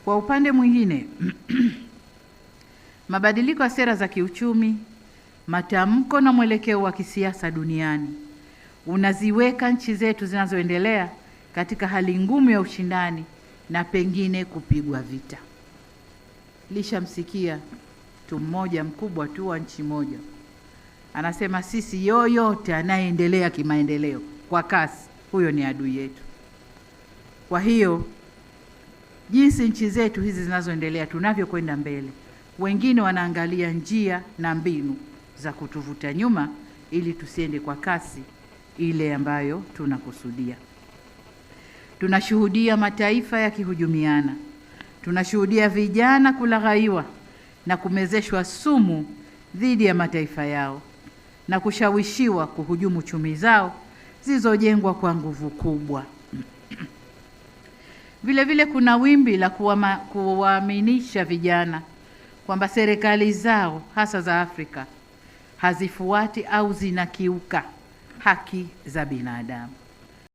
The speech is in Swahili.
Kwa upande mwingine, mabadiliko ya sera za kiuchumi, matamko na mwelekeo wa kisiasa duniani unaziweka nchi zetu zinazoendelea katika hali ngumu ya ushindani na pengine kupigwa vita. Lishamsikia mtu mmoja mkubwa tu wa nchi moja anasema, sisi yoyote anayeendelea kimaendeleo kwa kasi, huyo ni adui yetu. Kwa hiyo jinsi nchi zetu hizi zinazoendelea tunavyokwenda mbele, wengine wanaangalia njia na mbinu za kutuvuta nyuma ili tusiende kwa kasi ile ambayo tunakusudia. Tunashuhudia mataifa yakihujumiana, tunashuhudia vijana kulaghaiwa na kumezeshwa sumu dhidi ya mataifa yao na kushawishiwa kuhujumu chumi zao zilizojengwa kwa nguvu kubwa. Vile vile kuna wimbi la kuwaaminisha vijana kwamba serikali zao hasa za Afrika hazifuati au zinakiuka haki za binadamu.